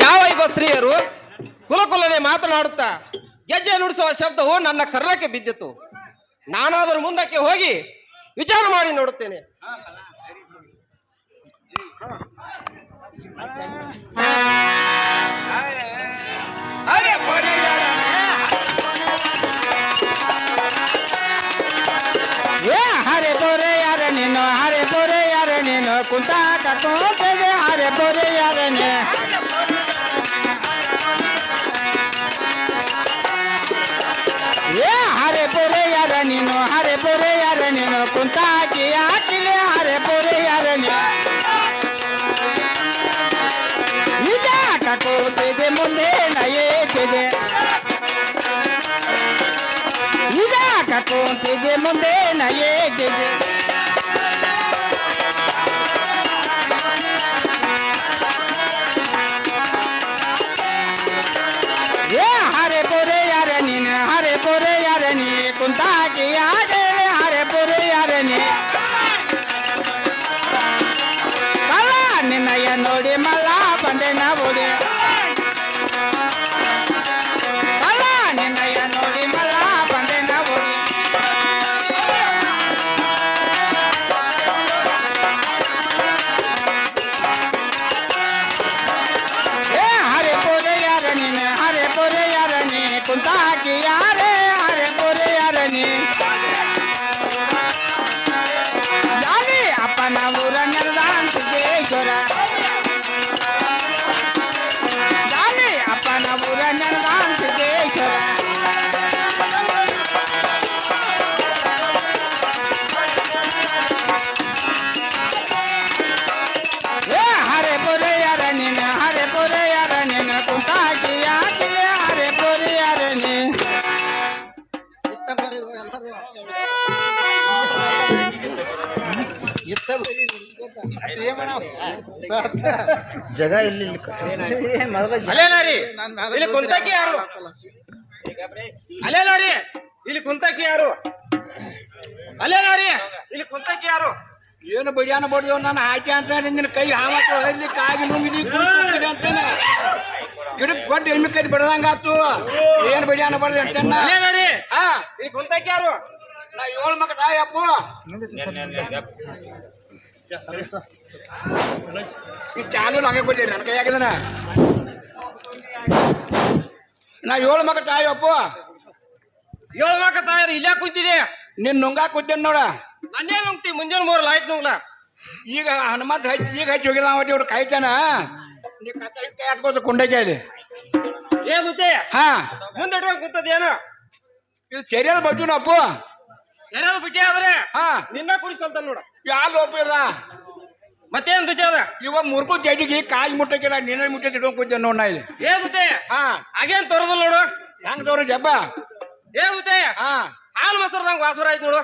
ಯಾವ ಇಬ್ಬ ಸ್ತ್ರೀಯರು ಕುಲಕುಲನೆ ಮಾತನಾಡುತ್ತಾ ಗೆಜ್ಜೆ ನುಡಿಸುವ ಶಬ್ದವು ನನ್ನ ಕರ್ಣಕ್ಕೆ ಬಿದ್ದಿತು. ನಾನಾದರೂ ಮುಂದಕ್ಕೆ ಹೋಗಿ ವಿಚಾರ ಮಾಡಿ ನೋಡುತ್ತೇನೆ. ಹರೆ ಬೋರೆ ಯಾರ ನೀನು, ಹರೆ ಬೋರೆ ಯಾರ ನೀನು, ಕುಂತಾಟ ಕೂತಿದೆ ಹರೆ ಬೋರೆ ಯಾರ ನೀ. ಹರೆ ಬೋರೆ ಯಾರ ನೀನು, ಹರೆ ಬೋರೆ ಯಾರ ನೀನು, ಕುಂತಾಕಿ ಹಾಕಿಲೆ ಹರೆ ಬೋರೆ ಯಾರ ನೀ. ಇದಾಟ ಕೂತಿದೆ ಮುಂದೆ ನಯೇತಿದೆ, ಇದಾಟ ಕೂತಿದೆ ಮುಂದೆ ನಯೇತಿದೆ. ಹರೆ ಬೋರೆ ಯಾರ ನೀನು, ಹರೆ ಬೋರೆ ಯಾರ ನೀ, ಕುಂತಾಕಿ ಹಾಗೆ ಹರೆ ಬೋರೆ ಯಾರ ನೀ. ಕಲ್ಲ ನಿನ್ನಯ್ಯ ನೋಡಿ ಮಲ್ಲ ಬಂಡೆನ ಓಡಿ, ಕಲ್ಲ ನಿನ್ನಯ್ಯ ನೋಡಿ ಮಲ್ಲ ಬಂಡೆನ ಓಡಿ. ಹರೆ ಬೋರೆ ಯಾರ ನೀನು, ಹರೆ ಬೋರೆ ಯಾರ ನೀ, ಕುಂತಾಕಿ ಯಾರೇ ಹರೆ ಬೋರೆ ಯಾರ ನೀ. ಜಾಲಿ ಅಪ್ಪನ ಊರ ನೆಲದಾನ್ ಸಿದ್ದೇಶ್ವರ, ಜಾಲಿ ಅಪ್ಪನ ಊರ ನೆಲದಾನ್ ಸಿದ್ದೇಶ್ವರ. ಹರೆ ಬೋರೆ ಯಾರ ನೀನು, ಹರೆ ಬೋರೆ ಯಾರ ನೀನು, ಕುಂತಾಕಿ ಹಾಕಿಲೆ ಹರೆ ಬೋರೆ ಯಾರ ನೀ. ಜಗ ಇಲ್ಲಿ ಅಲ್ಲೇನಾರಿ ಇಲ್ಲಿ ಕುಂತಾಕಿ ಯಾರು? ಅಲ್ಲೇನಾರಿ ಇಲ್ಲಿ ಕುಂತಾಕಿ ಯಾರು? ಅಲ್ಲೇನಾರಿ ಇಲ್ಲಿ ಕುಂತಾಕಿ ಯಾರು? ಏನು ಬಡಿಯಾನ ಬಡಿಯೋ ನಾನು ಹಾಕಿ ಅಂತ ನಿನ್ನ ಕೈ ಹಾವತ್ತು ಹರಿಲಿ ಕಾಗಿ ನುಂಗಿಲಿ ಕುಡಿದು ಅಂತೇನೆ ಗಿಡಕ್ಕೆ ಕೊಟ್ಟು ಎಮ್ಮೆ ಕೈ ಬಡ್ದಂಗಾತು. ಏನು ಬಡಿಯಾನ ಬಡ್ದು ಅಂತೇನ. ಅಲ್ಲೇನಾರಿ ಇಲ್ಲಿ ಕುಂತಾಕಿ ಯಾರು? ನಾ 7 ಮಕ್ಕ ತಾಯಪ್ಪ ಈ ಚಾಲು ಹಂಗೆ ಕೊಡ್ಲಿ ನನ್ನ ಕೈ ಹಾಕಿದನ. ನಾ 7 ಮಕ್ಕ ತಾಯಪ್ಪ. 7 ಮಕ್ಕ ತಾಯರು ಇಲ್ಲೇ ಕುಂತಿದೆ. ನಿನ್ ನುಂಗಾ ಕೂತೇನೆ ನೋಡ. ನನ್ನೇ ನುಂಗ್ತಿ ಮುಂಜಾನೆ 3 ಲೈಟ್ ನುಂಗ್ಲ. ಈಗ ಹನುಮಂತ ಈಗ ಹಚ್ಚಿ ಹೋಗಿಲ್ಲ ಅವಟ್ಟಿ ಅವ್ರು ಕಾಯ್ತಾನ. ನೀ ಕೈ ಹಾಕೋದು ಕುಂಡಕಾಯಲ್ಲಿ ಏನುತ್ತೆ ಹಾ ಮುಂದೆ ಕೂತದೇನು? ಇದು ಸರಿಯಾದ ಬಡ್ಡಿನ ಅಪ್ಪು. ಸರಿಯಾದ ಬಿಟ್ಟಿ ಆದ್ರೆ ಹಾ ನಿನ್ನ ಕುಡಿಸ್ಕೊಳ್ತಾನ ನೋಡ. ಯಾರು ಒಪ್ಪಿದ ಮತ್ತೇನ್ ದುಡ್ಡಿ ಅದ? ಇವಾಗ ಮುರ್ಕು ಜಡ್ಡಿಗೆ ಕಾಯಿ ಮುಟ್ಟಕ್ಕಿಲ್ಲ ನಿನ್ನ ಮುಟ್ಟ ಇಟ್ಕೊಂಡ್ ಕೂತೇನೆ ನೋಡ್ ನಾ ಇಲ್ಲಿ. ಏನುತ್ತೆ ಹಾ ಹಾಗೇನ್ ತೋರದಲ್ಲ ನೋಡು. ಹೆಂಗ್ ತೋರು ಜಬ್ಬ. ಏನುತ್ತೆ ಹಾ ಹಾಲು ಮೊಸರ್ದಂಗ ವಾಸರ ಆಯ್ತು ನೋಡು.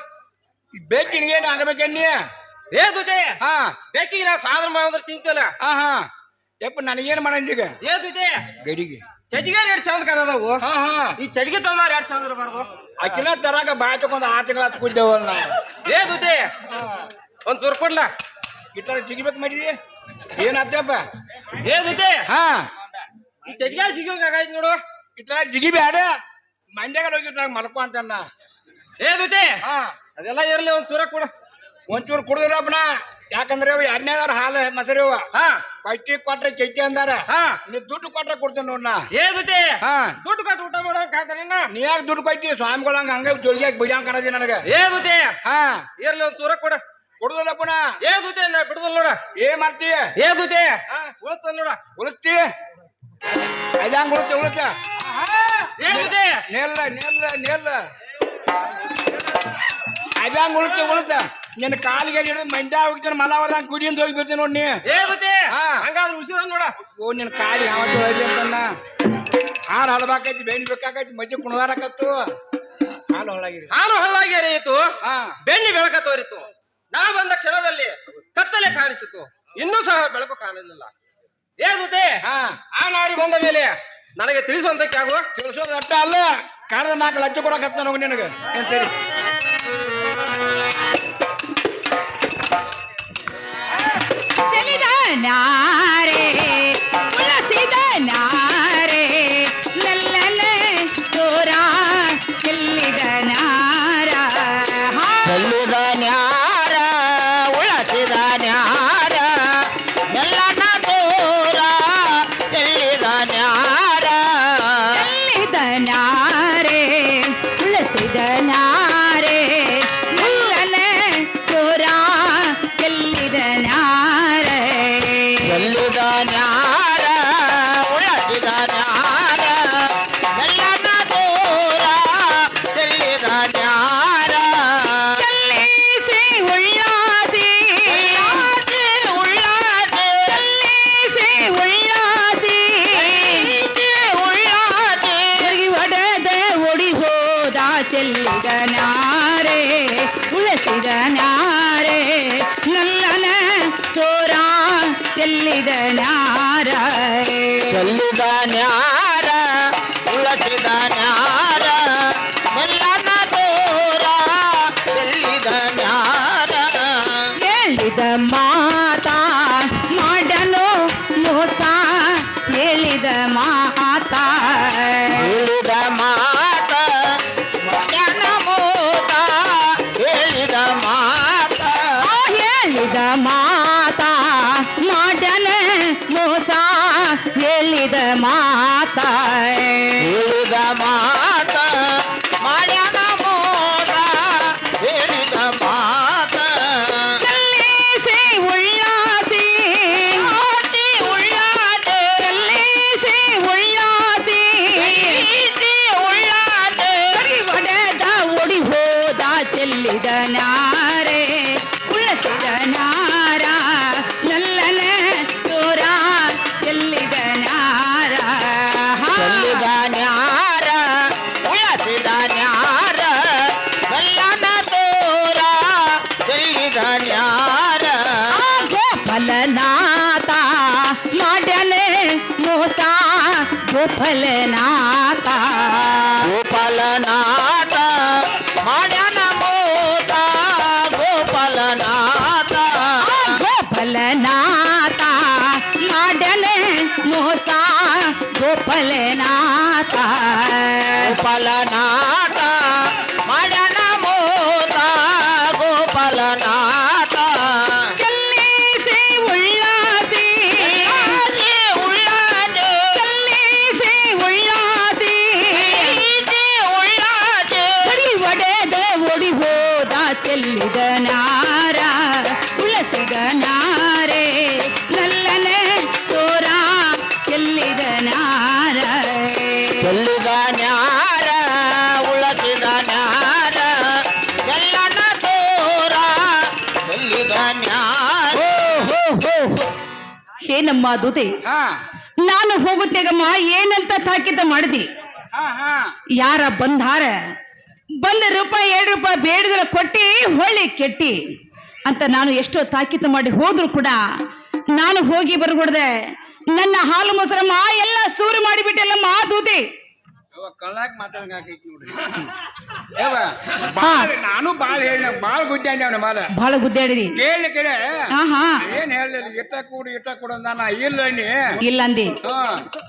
ಬೇಕಿನ್ಗೇನು ಆಗಬೇಕನ್ನಿ. ಏದುತ್ತೆ ಹಾ ಬೇಕಿಗೆ ನಾ ಸಾಧನ ಮಾಡಿದ್ರೆ ಚಿಂತಿಲ್ಲ. ಹಾ ಹಾ ಯಪ್ಪ ನನಗೇನ್ ಮಾಡಂದೀಗ ಏದುತ್ತೆ ಗಡಿಗೆ ಚಟಿಗೆ 2 ಚಂದ ಕಾಣದವು. ಹಾ ಹಾ ಈ ಚಟಿಗೆ ತಂದಾರ 2 ಚಂದ ಇರಬಾರ್ದು. ಅಕ್ಕಿನ ತರಾಕ ಬಾಯ್ ತಕೊಂಡ್ 6 ತಿಂಗಳ ಹತ್ತು ಕೂದ್ದೇವಲ್ಲ ನಾವು. ಏದುತ್ತೆ ಒಂದ್ ಸುರ್ ಕೊಡ್ಲ. ಇಟ್ಟಾರ ಜಿಗಿಬೇಕು ಮಾಡಿದಿ ಏನಾಗ್ತಪ್ಪ. ಏದುತ್ತೆ ಹಾ ಈ ಚಟಿಗೆ ಜಿಗೋಗಾಯ್ತು ನೋಡು. ಇಟ್ಟಾರ ಜಿಗಿ ಬ್ಯಾಡ ಮಂಡ್ಯಾಗ ಹೋಗಿಟ್ಟಾಗ ಮಲ್ಕೊ ಅಂತನ್ನ. ಏದುತ್ತೆ ಹಾ ಅದೆಲ್ಲ ಇರ್ಲಿ ಒಂದ್ ಸುರ ಕೊಡ. ಒಂಚೂರು ಕುಡ್ದಿರಪ್ಪನ. ಯಾಕಂದ್ರೆ ಅವ 2ನೇದಾರ ಹಾಲು ಮೊಸರಿವ ಹಾ ಕಟ್ಟಿ ಕೊಟ್ರೆ ಕೆಟ್ಟಿ ಅಂದಾರ. ಹಾ ನೀ ದುಡ್ಡು ಕೊಟ್ರೆ ಕೊಡ್ತೇನೆ ನೋಡ್ನ. ಏದುತ್ತೆ ಹಾ ದುಡ್ಡು ಕೊಟ್ಟು ಊಟ ಮಾಡೋಕ್ ಕಾಯ್ತಾನ. ನೀ ಯಾಕೆ ದುಡ್ಡು ಕೊಟ್ಟಿ ಸ್ವಾಮಿಗಳಂಗ ಹಂಗ ಜೋಳಿಗೆ ಬಿಡಿಯಂಗ್ ಕಾಣದಿ ನನಗೆ. ಏದುತ್ತೆ ಹಾ ಇರ್ಲಿ ಒಂದ್ ಸುರ ಕೊಡ. ಕೊಡುದಿಲ್ಲಪ್ಪನ. ಏದುತ್ತೆ ನಾ ಬಿಡುದಲ್ ನೋಡ. ಏನ್ ಮಾಡ್ತೀಯ? ಏದುತ್ತೆ ಹಾ ಉಳಿಸ್ತಾನ ನೋಡ. ಉಳಿಸ್ತಿ ಅದಂಗ ಉಳಿತ ಉಳಿತ. ಏದುತ್ತೆ ನೆಲ್ಲ ನೆಲ್ಲ ನೆಲ್ಲ ಅದಂಗ ಉಳಿತ ಉಳಿತ. ನಿನ್ನ ಕಾಲಿಗೆ ಮಂಡ್ಯ ಹೋಗ್ತಾನೆ ಮಲಾವದಂಗ ಕುಡಿಯಿಂದ ಹೋಗಿ ಬರ್ತೀನಿ ನೋಡಿ. ಏದುತ್ತೆ ಹಾ ಹಂಗಾದ್ರೆ ಉಳಿಸಿದ ನೋಡ. ಓ ನಿನ್ನ ಕಾಲಿ ಯಾವತ್ತು ಹೋಗಿ ಅಂತನ್ನ. ಹಾಲು ಹಲವಾಕೈತಿ ಬೇಣಿ ಬೇಕಾಕೈತಿ ಮಜ್ಜಿ ಕುಣದಾಡಕತ್ತು ಹಾಲು ಹೊಳಗಿರಿ. ಹಾಲು ಹಳ್ಳಾಗಿತ್ತು ಹಾ ಬೆಣ್ಣಿ ಬೆಳಕ ತೋರಿತು. ನಾ ಬಂದ ಕ್ಷಣದಲ್ಲಿ ಕತ್ತಲೆ ಕಾಣಿಸಿತು. ಇನ್ನೂ ಸಹ ಬೆಳಕು ಕಾಣಲಿಲ್ಲ. ಏದುತ್ತೆ ಹಾ ಆ ನಾರಿ ಬಂದ ಮೇಲೆ ನನಗೆ ತಿಳಿಸುವಂತಕ್ಕೆ ಆಗು. ತಿಳಿಸೋದು ಅಟ್ಟ ಅಲ್ಲ ಕಾಣದ 4 ಲಕ್ಷ ಕೊಡಕತ್ತ ನೋವು ನಿನಗೆ ಏನ್ ಸರಿ. ನಾರೇ ಉಲಸಿದ ಚೆಲ್ಲಿದ ನ್ಯಾರ ಚೆಲ್ಲಿದ ನ್ಯಾರ ಉಳಸಿದ ನ್ಯಾರ ಎಲ್ಲನ ದೂರ ಚೆಲ್ಲಿದ ನ್ಯಾರ ಹೇಳಿದ ಮಾತಾ ಮಾಡಲು ಮೋಸ ಹೇಳಿದ ಮಾತಾ ಹೇಳಿದ ಮಾತ ಜನ ಮೋತ ಹೇಳಿದ ಮಾತ ಹೇಳಿದ ಮಾತಾ ಮಾಡಲೆ ಮೋಸ ಹೇಳಿದ ಮಾತಾ ಹೇಳಿದ ಮಾತ ಮಾಡ್ಯಾನ ಮೋತ ಹೇಳಿದ ಮಾತ ಚೆಲ್ಲಿಸಿ ಉಳ್ಳಾಸಿ ಆಟಿ ಉಳ್ಳಾಟೆ ಚೆಲ್ಲಿಸಿ ಉಳ್ಳಾಸಿ ಪ್ರೀತಿ ಉಳ್ಳಾಟೆ ಹೊಡೆದ ಓಡಿ ಹೋದ ಚೆಲ್ಲಿದ ನಾರೆ ಉಳಸಿದ ನಾರ ನಲ್ಲನೆ ತೋರ ಚೆಲ್ಲಿದ ನಾರ ಚೆಲ್ಲಿದ ನ್ಯಾರ ಉಳಸಿದ ನ್ಯಾರ ಬೆಲ್ಲನ ತೋರ ಚೆಲ್ಲಿದ ನ್ಯಾರ ಗೋಪಾಲನಾಥ ಮಾಡಲೆ ಮೋಸ ಗೋಪಾಲನಾಥ ಗೋಪಾಲನಾಥ ಮಾಡ್ಯಾನ ಮೋತ ಗೋಪಾಲನಾಥ ಗೋಪಾಲನಾಥ ಮಾಡಲೆ ಮೋಸ ಗೋಪಾಲನಾಥ ಗೋಪಾಲನಾಥ ಮಾಡ್ಯಾನ ಮೋತ ಗೋಪಾಲನಾಥ ಚೆಲ್ಲಿಸಿ ಉಳ್ಳಾಸಿ ಆಟಿ ಉಳ್ಳಾಟೆ ಚೆಲ್ಲಿಸಿ ಉಳ್ಳಾಸಿ ಪ್ರೀತಿ ಉಳ್ಳಾಟೆ ಹೊಡೆದ ಓಡಿ ಹೋದ ಚೆಲ್ಲಿದ ನಾರ ಉಳಸಿದ ನಾರೆ ನಲ್ಲನೆ ತೋರ ಚೆಲ್ಲಿದ ನಾರ ಚೆಲ್ಲಿದ ನ್ಯಾರ ಉಳಸಿದ ನ್ಯಾರ ಎಲ್ಲನ ತೋರ ಚೆಲ್ಲಿದ ನ್ಯಾರ ಏನಮ್ಮ ದುತೆ ಹಾ ನಾನು ಹೋಗುತ್ತೇಗಮ್ಮ ಏನಂತ ತಾಕೀತ ಮಾಡಿದಿ ಹಾ ಹಾ ಯಾರ ಬಂದಾರ ಬಂದ ರೂಪಾಯಿ 2 ರೂಪಾಯಿ ಬೇಡಿದ್ರೆ ಕೊಟ್ಟಿ ಹೊಳ್ಳಿ ಕೆಟ್ಟಿ ಅಂತ ನಾನು ಎಷ್ಟೋ ತಾಕೀತ ಮಾಡಿ ಹೋದ್ರು ಕೂಡ ನಾನು ಹೋಗಿ ಬರ್ಗೊಡ್ದೆ ನನ್ನ ಹಾಲು ಮೊಸರಮ್ಮ ಎಲ್ಲ ಸೂರು ಮಾಡಿಬಿಟ್ಟೆಲ್ಲಮ್ಮ ದೂತಿ ಅವ ಕಳ್ಳಾಕ್ ಮಾತಾಡಂಗ ಆಗೈತಿ ನೋಡ್ರಿ ಏವ ಬಾಳ್ ನಾನು ಬಾಳ್ ಹೇಳ ಬಾಳ್ ಗುದ್ದಾಂಡಿ ಅವನ ಬಾಳ ಬಹಳ ಗುದ್ದಾಡಿದಿ ಕೇಳಿ ಕೇಳಿ ಹಾ ಏನ್ ಹೇಳಿಲ್ಲ ಇಟ್ಟ ಕೊಡು ನಾನು ಇಲ್ಲ ನೀ ಇಲ್ಲ ಅಂದಿ ಹಾ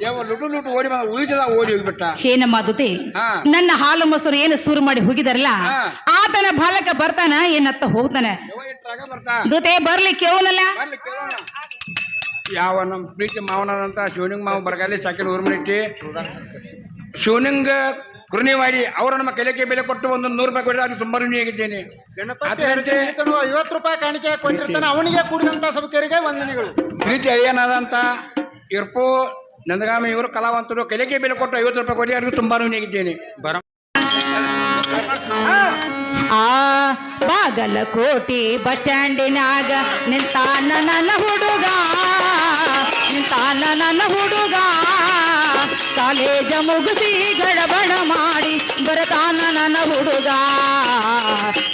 ಯಾವ ಲುಟು ಓಡಿ ಬಂದ ಉಳಿಸದ ಓಡಿ ಹೋಗ್ಬಿಟ್ಟ ಏನಮ್ಮ ದುತಿ ಹಾ. ನನ್ನ ಹಾಲು ಮೊಸರು ಏನು ಸೂರು ಮಾಡಿ ಹೋಗಿದಾರಲ್ಲ ಹಾ. ಆತನ ಬಾಲಕ ಬರ್ತಾನ ಏನತ್ತ ಹೋಗ್ತಾನೆ ಯಾವ ಇಟ್ರಾಗ ಬರ್ತಾ ದೂತೆ ಬರ್ಲಿಕ್ಕೆ ಅವನಲ್ಲ ಬರ್ಲಿ ಕೇಳೋಣ ಯಾವ ನಮ್ಮ ಪ್ರೀತಿ ಮಾವನದಂತ ಶಿವನಿಂಗ್ ಮಾವ ಬರಗಾಲಿ ಸಾಕಿನ ಊರ್ ಮನಿಟ್ಟಿ ಶಿವನಿಂಗ ಕುರ್ನಿವಾಡಿ ಅವರು ನಮ್ಮ ಕಲೆಗೆ ಬೆಲೆ ಕೊಟ್ಟು ಒಂದು 100 ರೂಪಾಯಿ ಕೊಡಿದ ಅದು ತುಂಬಾ ಋಣಿಯಾಗಿದ್ದೇನೆ ಗಣಪತಿ ಹರಿಸಿರ್ತನು 50 ರೂಪಾಯಿ ಕಾಣಿಕೆ ಕೊಟ್ಟಿರ್ತಾನೆ ಅವನಿಗೆ ಕೂಡಿದಂತ ಸಭಕರಿಗೆ ವಂದನೆಗಳು. ಪ್ರೀತಿ ಅಯ್ಯನಾದಂತ ಇರ್ಪು ನಂದಗಾಮಿ ಇವರು ಕಲಾವಂತರು ಕಲೆಗೆ ಬೆಲೆ ಕೊಟ್ಟು 50 ರೂಪಾಯಿ ಕೊಡಿ ಅವ್ರಿಗೂ ತುಂಬಾ ಋಣಿಯಾಗಿದ್ದೇನೆ ಆ ಬಾಗಲಕೋಟೆ ಬಸ್ ಸ್ಟ್ಯಾಂಡಿನಾಗ ನಿಂತಾನ ನನ್ನ ಹುಡುಗ ನಿಂತಾನ ನನ್ನ ಹುಡುಗ ಕಾಲೇಜ ಮುಗಿಸಿ ಗಡಬಡ ಮಾಡಿ ಬರತಾನ ನನ್ನ ಹುಡುಗ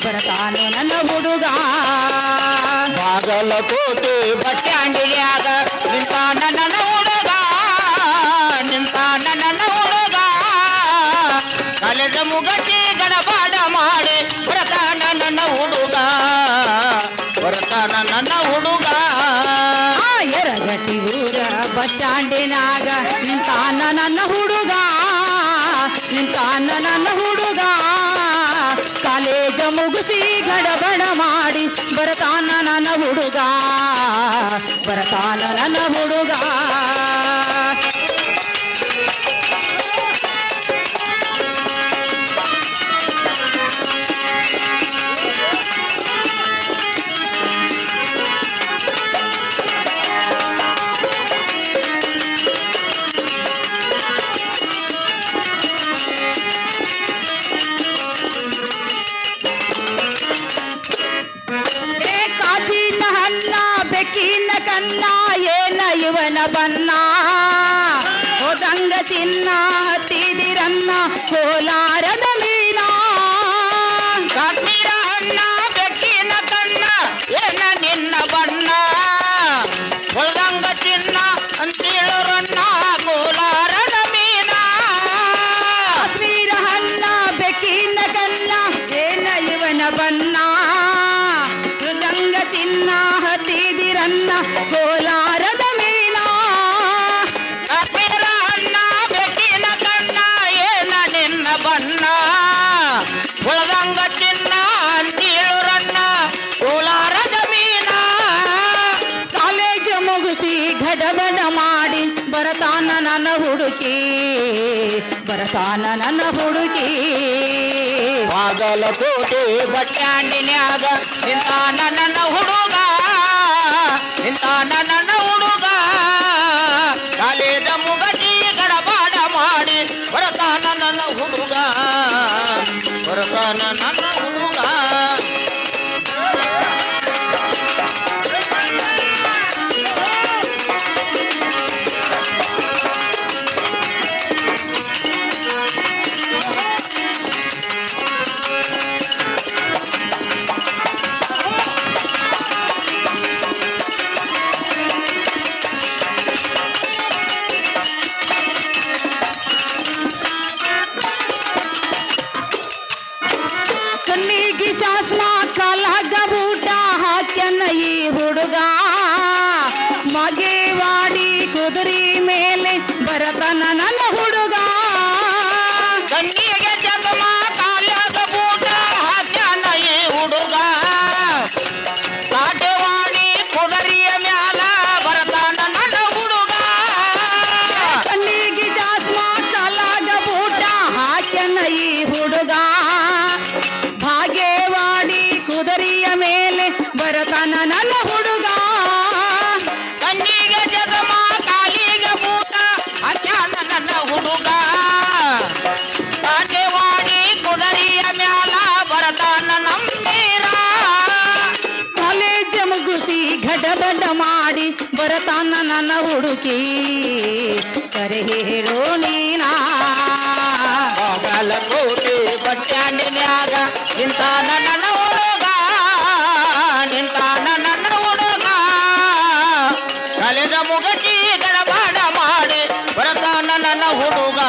ಬರತಾನ ನನ್ನ ಹುಡುಗ ಬಾಗಲಕೋಟೆ ಬಸ್ ಸ್ಟ್ಯಾಂಡಿನ್ಯಾಗ ನಿಂತಾನ ನನ್ನ ಹುಡುಗ ನಿಂತಾನ ನನ್ನ ಹುಡುಗ ಕಾಲೇಜ ಮುಗತಿ ಗಡಬಾಡ ಮಾಡಿ ಬರ್ತಾನ ನನ್ನ ಹುಡುಗ ಬರ್ತಾನ ನನ್ನ ಹುಡುಗ ಆ ಎರಗಟ್ಟಿ ಊರ ಬಸ್ ಸ್ಟ್ಯಾಂಡಿನಾಗ ನಿಂತಾನ ನನ್ನ ಹುಡುಗ ನಿಂತಾನ ನನ್ನ ಹುಡುಗ ಕಾಲೇಜ ಮುಗಿಸಿ ಗಡಬಡ ಮಾಡಿ ಬರತಾನ ನನ್ನ ಹುಡುಗ ಬರತಾನ ನನ್ನ ಹುಡುಗ ಕನ್ನ ಏನ ಇವನ ಬನ್ನ ಹೋದಂಗ ಚಿನ್ನ ಹತ್ತಿದಿರನ್ನ ಕೋಲಾರದ ಮೀನ ಕಾಶ್ಮೀರ ಅಣ್ಣ ಬೆಕ್ಕಿನ ಕಣ್ಣ ಏನ ನಿನ್ನ ಬಣ್ಣ ಹೊಳದಂಗ ಬರತಾನ ನನ್ನ ಹುಡುಕಿ ಬರತಾನ ನನ್ನ ಹುಡುಕಿ ಬಾಗಲಕೋಟೆ ಬಟ್ಟೆ ಅಂಗಡಿನ್ಯಾಗ ನಿಂತಾನ ನನ್ನ ಹುಡುಗ ನಿಂತಾನ ನನ್ನ ಹುಡುಗ ಕಾಲೇಜ ಮುಗಟಿ ಗಡಬಾಡ ಮಾಡಿ ಬರತಾನ ನನ್ನ ಹುಡುಗ ಬರತಾನ ನನ್ನ ಹುಡುಗ ಕಣ್ಣಿಗೆ ಚಾಸ್ಮಾ ಕಾಲಾಗ ಬೂಟ ಹಾಕ್ಯನ ಈ ಹುಡುಗ ಮಗೆವಾಡಿ ಕುದುರೆ ಮೇಲೆ ಬರತನ ನನ್ನ ಹುಡುಗ ಕಣ್ಣಿಗೆ ಜಗಮ ಕಾಲ್ಯಾಗ ಬೂಟ ಹಾಕ್ಯಾನ ಈ ಹುಡುಗ ಕಾಟವಾಡಿ ಕುದರಿಯ ಮ್ಯಾಲ ಬರತಾನ ನನ್ನ ಹುಡುಗ ಕಣ್ಣಿಗೆ ಚಾಸ್ಮಾ ಕಾಲಾಗ ಬೂಟ ಹಾಕ್ಯನ ಈ ಹುಡುಗ ಭಾಗ್ಯವಾಡಿ ಕುದುರೆಯ ಮೇಲೆ ಬರತಾನ ನನ್ನ ಹುಡುಗ ಕಣ್ಣಿಗೆ ಜಗಮ ಕಾಲಿಗೆ ಬೂಟ ಹಾಕ್ಯಾನ ನನ್ನ ಹುಡುಗ ಕಾಟವಾಡಿ ಕುದರಿಯ ಮ್ಯಾಲ ಬರತಾನ ನಮ್ಮೀರ ಕಾಲೇಜ್ ಮುಗಿಸಿ ಗಡಬಡ ಮಾಡಿ ಬರತಾನ ನನ್ನ ಹುಡುಕಿ ಕರೆ ಹೇಳೋ ನೀನಾ ಬಾಗಲಕೋಟೆ ಬಟ್ಟೆ ಅಂಗಡಿನ್ಯಾಗ ನಿಂತಾನ ನನ್ನ ಹುಡುಗ ನಿಂತಾನ ನನ್ನ ಹುಡುಗ ಕಾಲೇಜ ಮುಗಟಿ ಗಡಬಾಡ ಮಾಡಿ ಬರತಾನ ನನ್ನ ಹುಡುಗ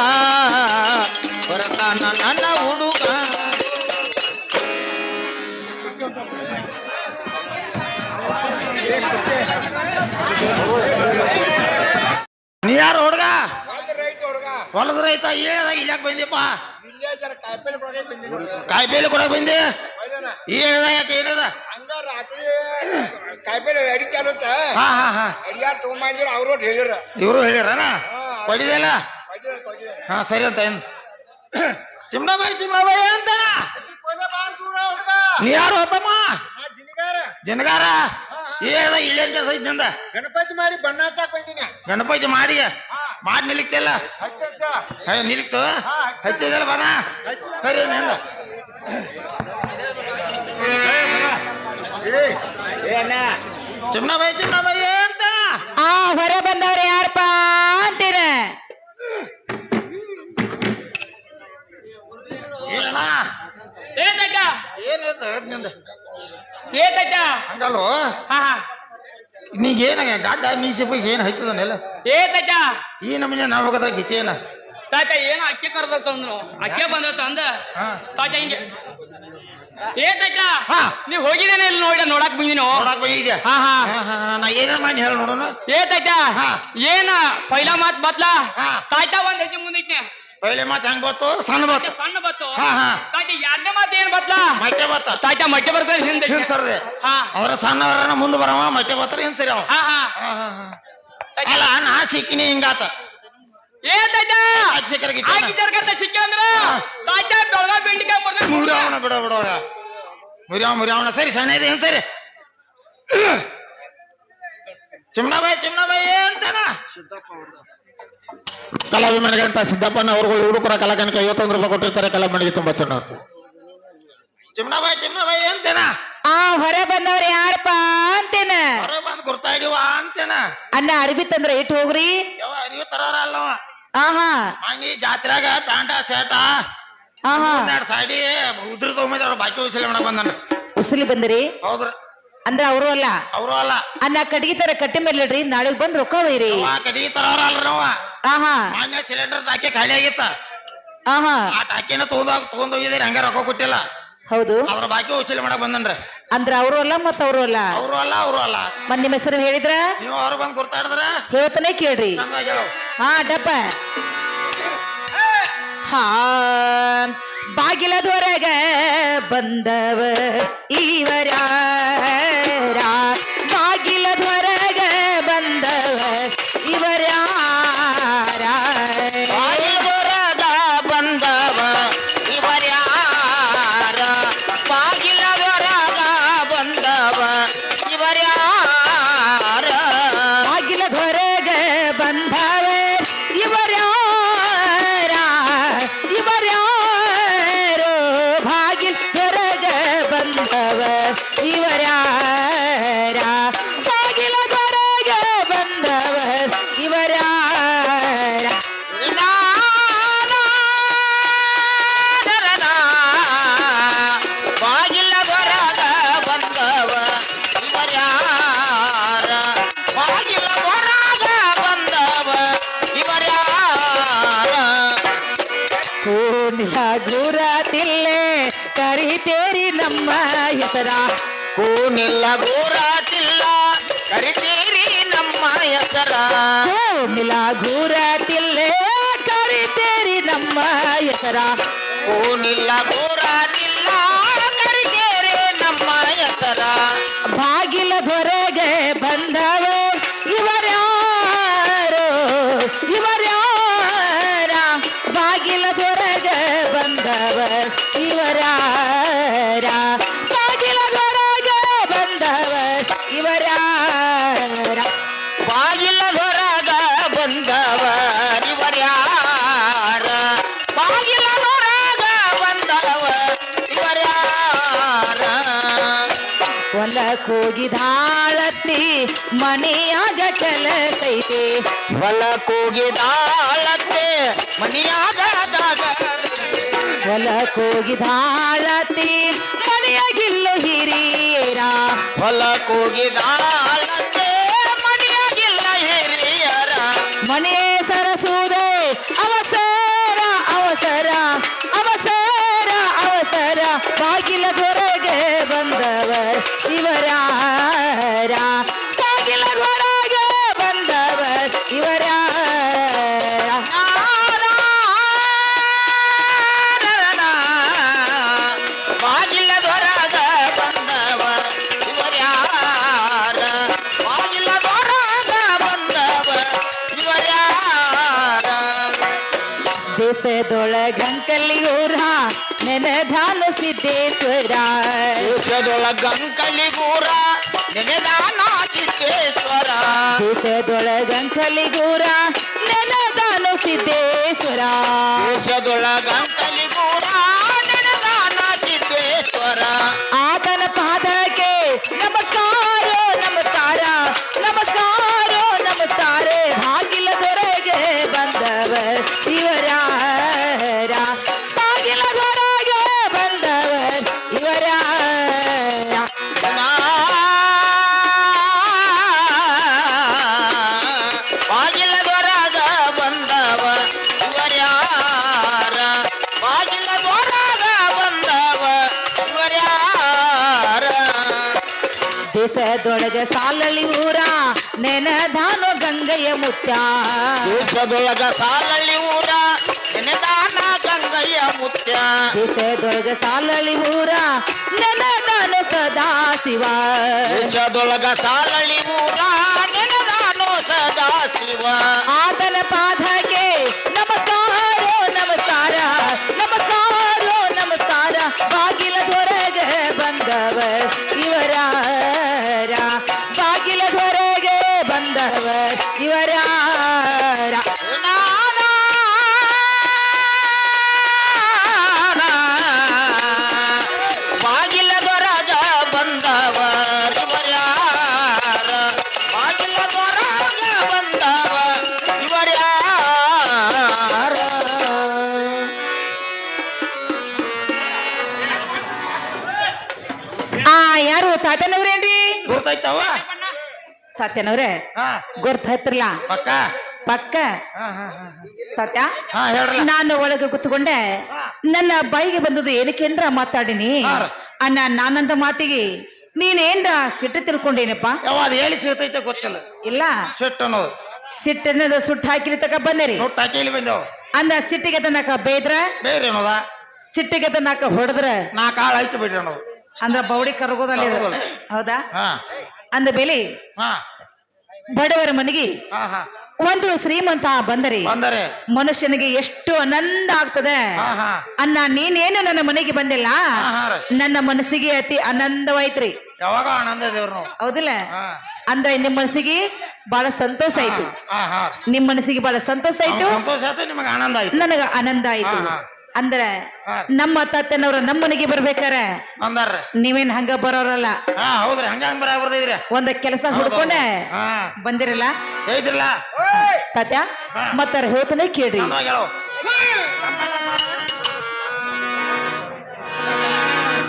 ಬರತಾನ ನನ್ನ ಹುಡುಗ ನೀ ಯಾರು ಹುಡುಗ ಹೊಲದ ರೈತ ಏನದಾಗ ಇಲ್ಲಾಕ ಬಂದಿಪ್ಪ ಕಾಯಿಪಲ್ಲೆ ಕೊಡಕ್ ಬಂದೆ ಏನದ ಯಾಕೆ ಏನದ ಹಂಗ ರಾತ್ರಿ ಕಾಯಿಪಲ್ಲೆ ಅಡಿ ಚಾಲುತ್ತ ಹಾ ಹಾ ಹಾ ಅಡಿಯಾರ್ ತಗೊಂಬಂದಿರ ಅವ್ರು ಹೇಳಿರ ಇವರು ಹೇಳಿರನ ಕೊಡಿದೆಲ್ಲ ಹಾ ಸರಿ ಅಂತ ಏನ್ ಚಿಮ್ನಾಬಾಯಿ ಅಂತಣ ನೀ ಯಾರು ಹೋತಮ್ಮ ಜನಗಾರ ಏನದ ಇಲ್ಲೇನ್ ಕೆಲಸ ಐತಿ ನಿಂದ ಗಣಪತಿ ಮಾಡಿ ಬಣ್ಣ ಹಚ್ಚಾಕ್ ಬಂದಿನಿ ಗಣಪತಿ ಮಾಡಿ ಮಾಡಿ ನಿಲಿಕ್ತಿಲ್ಲ ನಿಲಿಕ್ತು ಹಚ್ಚಿದಲ್ಲ ಬಣ ಸರಿ ನಿಂದ ಚಿಮ್ನಾಬಾಯಿ ಅಂತ ಆ ಹೊರ ಬಂದವ್ರು ಯಾರಪ್ಪ ಅಂತೀರ ಏನಣ್ಣ ನಿಂದ ಹಂಗಲ್ವ ನೀಗೇನ ಗಡ್ಡ ಮೀಸೆ ಪೈಸೆ ಏನ್ ಹೈತದನ್ನೆಲ್ಲ ಈ ನಮ್ಮನೆ ನಾವಾಗ ಗೀತೇನ ತಾತ ಏನು ಅಕ್ಕಿ ಕರ್ದಂದ್ರು ಅಕ್ಕಿ ಬಂದತ್ತ ಅಂದ ಹಾ ತಾತ ಹಿಂಗೆ ತಾತ ಹಾ. ನೀವ್ ಹೋಗಿದ್ದೇನೆ ಇಲ್ಲಿ ನೋಡಕ್ ಬಂದಿನ ನೋಡಕ್ ಬಂದಿದ್ಯಾ ಹಾ ಹಾ ನಾ ಏನೇನ್ ಮಾಡಿ ಹೇಳಿ ನೋಡೋಣ ತಾತ ಹಾ. ಏನ ಪೈಲಾ ಮಾತ್ ಬತ್ಲಾ ಹಾ. ತಾತ ಒಂದ್ ಹೆಜ್ಜೆ ಮುಂದಿಟ್ನೆ ಪೈಲೆ ಮಾತು ಹೆಂಗ್ ಬತ್ತು ಸಣ್ಣ ಬತ್ತು ಸಣ್ಣ ಬತ್ತು ಹಾ ಹಾ ತಾತ ಎರಡನೇ ಮಾತ್ ಏನ್ ಬತ್ಲಾ ಮಟ್ಟೆ ಬತ್ತ ತಾತ ಮಟ್ಟೆ ಬರ್ತಾರೆ ಹಿಂದೆ ಹಿಂದ್ ಸರ್ದೆ ಹಾ ಅವ್ರ ಸಣ್ಣವರನ್ನ ಮುಂದೆ ಬರವ ಮಟ್ಟೆ ಬತ್ತಾರ ಹಿಂದ್ ಸರಿ ಅವ ಹಾ ಹಾ ಹಾ, ಹಾ, ಹಾ. ಅಲ್ಲ ನಾ ಸಿಕ್ಕಿನಿ ಹಿಂಗಾತ ತಾತ ಅದ್ ಸಿಕ್ಕರ ಆಗಿ ಜರ್ಗತ್ತ ಸಿಕ್ಕ ಅಂದ್ರ ತಾತ ಬೆಳಗ ಬೆಂಡಿಕಾಯಿ ಬರ್ತಾರೆ ಮುರಿಯವಣ ಬಿಡೋಣ ಮುರಿಯವಣ ಸರಿ ಸಣ್ಣ ಇದೆ ಏನ್ ಸರಿ ಚಿಮ್ನಾಬಾಯಿ ಅಂತಾನ ಕಲಾಭಿಮಾನಿಗಳಂತ ಸಿದ್ದಪ್ಪನ ಅವ್ರುಗಳು ಹುಡುಕರ ಕಲಾಕನಕ 51 ರೂಪಾಯಿ ಕೊಟ್ಟಿರ್ತಾರೆ ಕಲಾಭಿಮಾನಿಗೆ ತುಂಬಾ ಚೆನ್ನಾಗಿ ಚಿಮ್ನಾಬಾಯಿ ಅಂತೇನ ಆ ಹೊರ ಬಂದವ್ರು ಯಾರಪ್ಪ ಅಂತೇನ ಹೊರ ಬಂದ್ ಗುರ್ತಾ ಹಿಡಿವ ಅಂತೇನ ಅಣ್ಣ ಅರ್ಬಿ ತಂದ್ರ ಇಟ್ಟು ಹೋಗ್ರಿ ಯಾವ ಅರಿವು ತರಾರ ಅಲ್ಲವ ಆಹಾ ಮಂಗಿ ಜಾತ್ರೆಗ ಪ್ಯಾಂಟ ಶರ್ಟ ಆಹಾ ಒಂದೆರಡು ಸಾಡಿ ಉದ್ರ ತಗೊಂಬಂದ್ರ ಬಾಕಿ ಉಸಿಲಿ ಮಾಡಕ್ ಬಂದನ್ರಿ ಉಸಲಿ ಬಂದ್ರಿ ಹೌದ್ರ ಅಂದ್ರ ಅವರು ಅಲ್ಲ ಅವರು ಅಲ್ಲ ಅನ್ನ ಕಟ್ಗಿ ತರ ಕಟ್ಟಿ ಮೇಲೆ ಇಡ್ರಿ ನಾಳೆಗ್ ಬಂದ್ ರೊಕ್ಕ ಒಯ್ರಿ ಕಡಿಗೆ ತರಾರ ಅಲ್ರಿ ನಾವ ಆಹಾ ಮಾನ್ಯ ಸಿಲಿಂಡರ್ ಟಾಕಿ ಖಾಲಿ ಆಗಿತ್ತ ಆಹಾ ಆ ಟಾಕಿನ ತಗೊಂಡೋಗಿದ್ರಿ ಹಂಗ ರೊಕ್ಕ ಕೊಟ್ಟಿಲ್ಲ ಹೌದು ಅದ್ರ ಬಾಕಿ ವಸೂಲಿ ಮಾಡಕ್ ಬಂದನ್ರಿ ಅಂದ್ರ ಅವರು ಅಲ್ಲ ಮತ್ತ ಅವರು ಅಲ್ಲ ಅವರು ಅಲ್ಲ ಮತ್ ನಿಮ್ಮ ಹೆಸರು ಹೇಳಿದ್ರ ನೀವು ಅವ್ರು ಬಂದ್ ಗುರ್ತಾಡಿದ್ರ ಹೇಳ್ತಾನೆ ಕೇಳ್ರಿ ಚಂದ ಹಾ ಡಪ್ಪ ಹಾ ಬಾಗಿಲದೊರಗ ಬಂದವ ಇವರ ಬಾಗಿಲದೊರಗ ಬಂದವ ಇವರ ಮಿಲಾಗೂರ ತಿಲ್ಲೆ ಕರಿತೇರಿ ನಮ್ಮ ಹೆಸರ ಕೂನಿಲ್ಲ ಗೋರಾಟಿಲ್ಲ ಕರಿತೀರಿ ನಮ್ಮ ಹೆಸರ ಮಿಲಾಗೂರ ತಿಲ್ಲೆ ಕರಿತೇರಿ ನಮ್ಮ ಹೆಸರ ಕೂನಿಲ್ಲ ಗೋರಾಟಿಲ್ಲ ಕರಿತೀರಿ ನಮ್ಮ ಹೆಸರ ಬಾಗಿಲ ಹೊರಗೆ ಬಂದವ ಇವರ್ಯಾರು ಇವರ್ಯಾರ ಬಾಗಿಲ ಹೊರಗೆ ಬಂದವ ಇವರ್ಯಾರ ಬಾಗಿಲ ಹೊರಗೆ ಬಂದವ ಇವರ್ಯಾರ ಬಾಗಿಲ ಹೊರಗ ಬಂದವರಿವರ್ಯಾರ ಬಾಗಿಲ ಹೊರಗ ಬಂದವರಿವರ್ಯಾರ ಹೊಲ ಕೂಗಿದಾಳತ್ತಿ ಮನೆಯಾಗ ಕೆಲಸೈತೆ ಹೊಲ ಕೂಗಿದಾಳತ್ತೆ ಮನಿಯಾಗ ಹೊಲ ಕೂಗಿದಾಳತ್ತಿ ಮನೆಯಾಗಿಲ್ಲ ಹಿರಿಯರ ಹೊಲ ಕೂಗಿದಾಳತ್ತೆ ಮನಿಯಾಗಿಲ್ಲ ಹಿರಿಯರ ಮನೆ ಸರಸುವುದೇ ಅವಸರ ಅವಸರ ಅವಸರ ಅವಸರ ಬಾಗಿಲ ಹೊರಗೆ ಬಂದವ ಇವರ್ಯಾರ ಬಾಗಿಲ ಹೊರಗೆ ಬಂದವ ಇವರ್ಯಾರ ಬಾಗಿಲದೊರಗ ಬಂದವ ಇವರ್ಯಾರ ಬಾಗಿಲದೊರಗ ಬಂದವ ಇವರ್ಯಾರ ದೇಶದೊಳಗಂಕಲ್ಲಿ ಊರ ನೆನೆದಾನು ಸಿದ್ದೇಶ್ವರ ದೇಶದೊಳಗಂಕಲಿಗೂರ ನೆನೆದಾನ ಸಿದ್ದೇಶ್ವರ ದೇಶದೊಳಗಂಕಲಿಗೂರ ನೆನೆದಾನು ಸಿದ್ದೇಶ್ವರ ದೇಶದೊಳಗಂಕಲಿಗೂರ ನೆನೆದಾನ ಸಿದ್ದೇಶ್ವರ ಆತನ ಪಾದಕ್ಕೆ ನಮಸ್ಕಾರ ನಮಸ್ಕಾರ ನಮಸ್ಕಾರ ನಮಸ್ಕಾರ ಬಾಗಿಲ ಹೊರಗೆ ಬಂದವ ಇವರ್ಯಾರ ಬಾಗಿಲ ಹೊರಗೆ ಬಂದವ ಇವರ್ಯಾರ ಬಾಗಿಲದೊರಗ ಬಂದವ ಇವರ್ಯಾರ ಬಾಗಿಲದೊರಗ ಬಂದವ ಇವರ್ಯಾರ ದೇಶದೊಳಗ ಸಾಲಳಿ ಊರ ನೆನದಾನು ಗಂಗೆಯ ಮುತ್ಯ ದೇಶದೊಳಗ ಸಾಲಲ್ಲಿ ಊರ ನೆನೆದಾನ ಗಂಗಯ್ಯ ಮುತ್ಯ ದೇಶದೊಳಗ ಸಾಲಳಿ ಊರ ನೆನದಾನು ಸದಾ ಶಿವ ದೇಶದೊಳಗ ಸಾಲಳಿ ಊರ ನೆನೆದಾನು ಸದಾ ಶಿವ ಆತನ ಪಾದಕ್ಕೆ ನಮಸ್ಕಾರ ನಮಸ್ಕಾರ ನಮಸ್ಕಾರ ನಮಸ್ಕಾರ ಬಾಗಿಲ ಹೊರಗೆ ಬಂದವ ಇವರ್ಯಾರ ಬಾಗಿಲ ಹೊರಗೆ ಬಂದವ ಇವರ್ಯಾರ ಬಾಗಿಲದೊರಗ ಬಂದವ ಇವರ್ಯಾರ ಬಾಗಿಲದೊರಗ ಬಂದವ ಇವರ್ಯಾರ ಯಾರು ತಾತನವ್ರೇನ್ರಿ ಗೊತ್ತಾಯ್ತವ ತಾತನವ್ರೆ ಹಾ ಗೊತ್ತಾಯ್ತ್ರಲ್ಲ ಪಕ್ಕ ಪಕ್ಕ ಹಾ ಹಾ ಹಾ ತಾತ್ಯ ಹಾ ಹೇಳ್ರಲ್ಲ ನಾನು ಒಳಗೆ ಕೂತ್ಕೊಂಡೆ ನನ್ನ ಬಾಯಿಗೆ ಬಂದದ್ದು ಏನಕ್ಕೇನ್ರ ಮಾತಾಡಿನಿ ಅಣ್ಣ ನಾನಂದ ಮಾತಿಗೆ ನೀನೇನ್ರ ಸಿಟ್ಟು ತಿಳ್ಕೊಂಡೇನಪ್ಪ ಯಾವ ಅದು ಹೇಳಿ ಸಿಗ್ತೈತೆ ಗೊತ್ತಿಲ್ಲ ಇಲ್ಲ ಸಿಟ್ಟು ಅನ್ನೋದು ಸಿಟ್ಟನ್ನದ ಸುಟ್ಟು ಹಾಕಿರಿ ತಕ ಬಂದರಿ ನೋಟ್ ಹಾಕಿ ಬಂದೆವು ಅಂದ ಸಿಟ್ಟಿಗೆ ತನಕ ಬೇದ್ರ ಬೇರೆ ಅನ್ನೋದ ಸಿಟ್ಟಿಗೆ ತನಕ ಹೊಡೆದ್ರ ನಾ ಕಾಳು ಆಯ್ತು ಬಿಡ್ರಿ ಅನ್ನೋದು ಅಂದ್ರ ಬೌಡಿ ಕರಗೋದಲ್ಲಿ ಇದು. ಕರಗೋದಲ್ಲ. ಹೌದಾ ಹಾ ಅಂದ ಬೆಲೆ ಹಾ ಬಡವರ ಮನೆಗೆ ಹಾ ಹಾ ಒಂದು ಶ್ರೀಮಂತ ಬಂದರಿ ಬಂದರೆ ಮನುಷ್ಯನಿಗೆ ಎಷ್ಟು ಆನಂದ ಆಗ್ತದೆ ಹಾ ಹಾ ಅನ್ನ ನೀನೇನು ನನ್ನ ಮನೆಗೆ ಬಂದಿಲ್ಲ ಹಾ ಹಾ ರೀ ನನ್ನ ಮನಸ್ಸಿಗೆ ಅತಿ ಆನಂದವಾಯ್ತ್ರಿ ಯಾವಾಗ ಆನಂದ ದೇವ್ರು ನಾವು ಹೌದಿಲ್ಲ ಹಾ ಅಂದ್ರೆ ನಿಮ್ ಮನಸ್ಸಿಗೆ ಬಹಳ ಸಂತೋಷ ಆಯ್ತು ಹಾ ಹಾ ನಿಮ್ ಮನಸ್ಸಿಗೆ ಬಹಳ ಸಂತೋಷ ಆಯ್ತು ಸಂತೋಷ ಆಯ್ತು ನಿಮಗೆ ಆನಂದ ಆಯ್ತು ನನಗ ಆನಂದ ಆಯ್ತು ಹಾ, ಹಾ. ಅಂದ್ರೆ ಹಾ. ನಮ್ಮ ತಾತನವ್ರ ನಮ್ಮ ಮನೆಗೆ ಬರ್ಬೇಕಾರ ಅಂದಾರ್ರಿ ನೀವೇನ್ ಹಂಗ ಬರೋರಲ್ಲ ಹಾ ಹೌದ್ರಿ ಹಂಗ ಬರ ಬರ್ದಿದ್ರಿ ಒಂದ ಕೆಲಸ ಹುಡ್ಕೊಂಡೆ ಹಾ ಬಂದಿರಲ್ಲ ಹೇಳ್ತಿರಲ್ಲ ತಾತ್ಯ ಮತ್ತಾರ ಹೇಳ್ತಾನೆ ಕೇಳ್ರಿ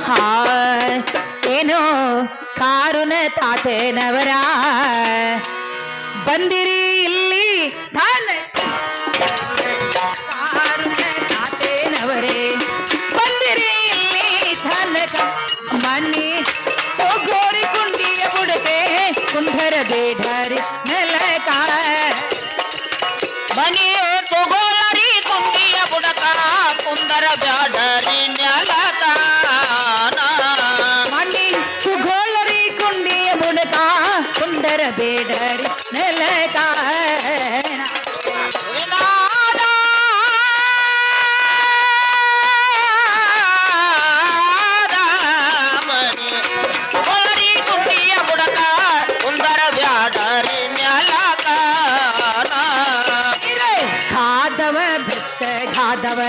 ಹಾ ಏನೋ ಕಾರುನ ತಾತೇನವರ ಬಂದಿರಿ ಇಲ್ಲಿ ಕಾರುನ ತಾತೇನವರೇ ಕಾದವ ಬೆಚ್ಚಗಾದವ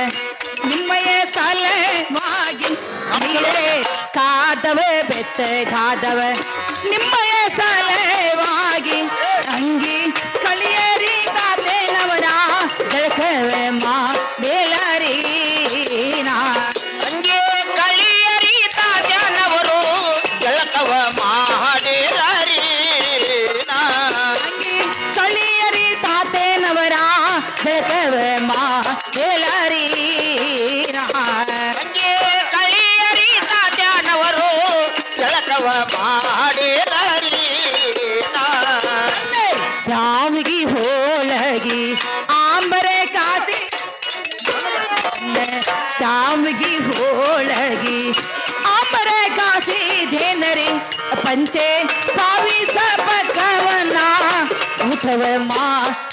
ನಿಮ್ಮಯ ಸಲವಾಗಿ ನೀರೇ ಕಾದವ ಬೆಚ್ಚಗಾದವ ನಿಮ್ಮಯ ಸಲವಾಗಿ ಅಂಗಿ ಕಳಿಯರಿ ಕಾತೇನವರ ಜಳಕವೇ ಬೇಲರೀನಾ ಹಂಗೆ ಕಳಿಯರಿ ತಾಜನವರು ಜಳಕವ ಮಾಡಿದರಿ ಅಂಗಿ ಕಳಿಯರಿ ತಾತೇನವರ ಜಳಕವೇ ಬೇಲರೀನಾ ಹಂಗೆ ಕಳಿಯರಿ ತಾಜನವರು ಜಳಕವ ಮಾಡಿದರಿ ಸಾವಿಗಿ ಹೋಳಗಿ ಆಂಬರೆ ಕಾಸಿ ಸಾವಿಗಿ ಹೋಳಗಿ ಆಂಬರೆ ಕಾಸಿ ಧೇನರಿ ಪಂಚೆ ಪಾವಿಸ ಪಕ್ಕವನ ಉಠವ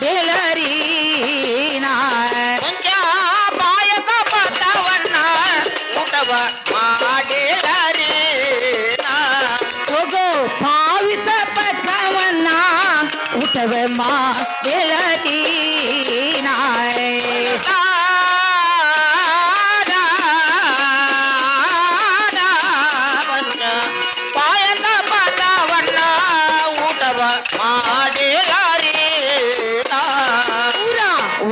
ಬೇಲರೀನಾ ಪಂಚ ಪಾಯಕ ಪದವನ್ನ ಊಟವ ಮಾಡಿದರಿ ಹೋಗೋ ಪಾವಿಸ ಪಕ್ಕವನ ಉಠವ ಬೇಲರೀನಾ ಪಾಯಕ ಪದವನ್ನ ಊಟವ ಮಾಡಿದರಿ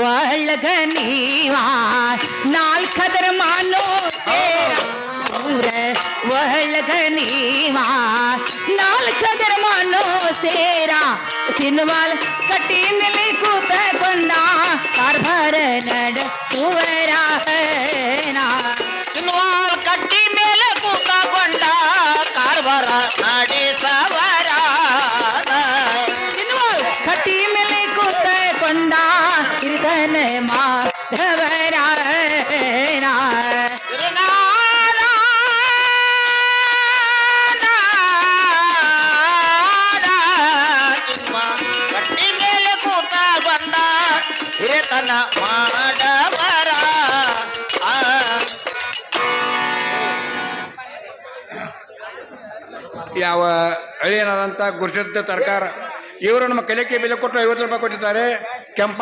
ಒಳಗ ನೀವಾ ನಾಲ್ಕದರ ಮಾನೋ ಊರ ಒಳಗ ನೀವಾ ನಾಲ್ಕದರ ಮಾನೋ ಸೇರ ಸಿನ್ವಾಲ್ ಕಟ್ಟಿ ಮೇಲೆ ಕೂತಕೊಂಡ ಕಾರ್ಭಾರ ನಡ ಸುವರಾನ ಸಿನ್ವಾಲ್ ಕಟ್ಟಿ ಮೇಲೆ ಕೂತಕೊಂಡ ಕಾರ್ಬಾರ ನಡೆಸವರ ಸಿನ್ವಾಲ್ ಕಟ್ಟಿ ಮೇಲೆ ಕೂತಕೊಂಡ ಕಿರ್ತನ ಮಾಧವರಾನ ಕಟ್ಟಿ ಮೇಲೆ ಕೂತಕೊಂಡ ಹಿರಿತನ ಮಾಡವರ ಯಾವ ಹಳಿಯನಾದಂಥ ಗುರುಸಿದ್ಧ ಸರ್ಕಾರ ಇವರು ನಮ್ಮ ಕಲೆಗೆ ಬೆಲೆ ಕೊಟ್ಟು 50 ರೂಪಾಯಿ ಕೊಟ್ಟಿದ್ದಾರೆ ಕೆಂಪ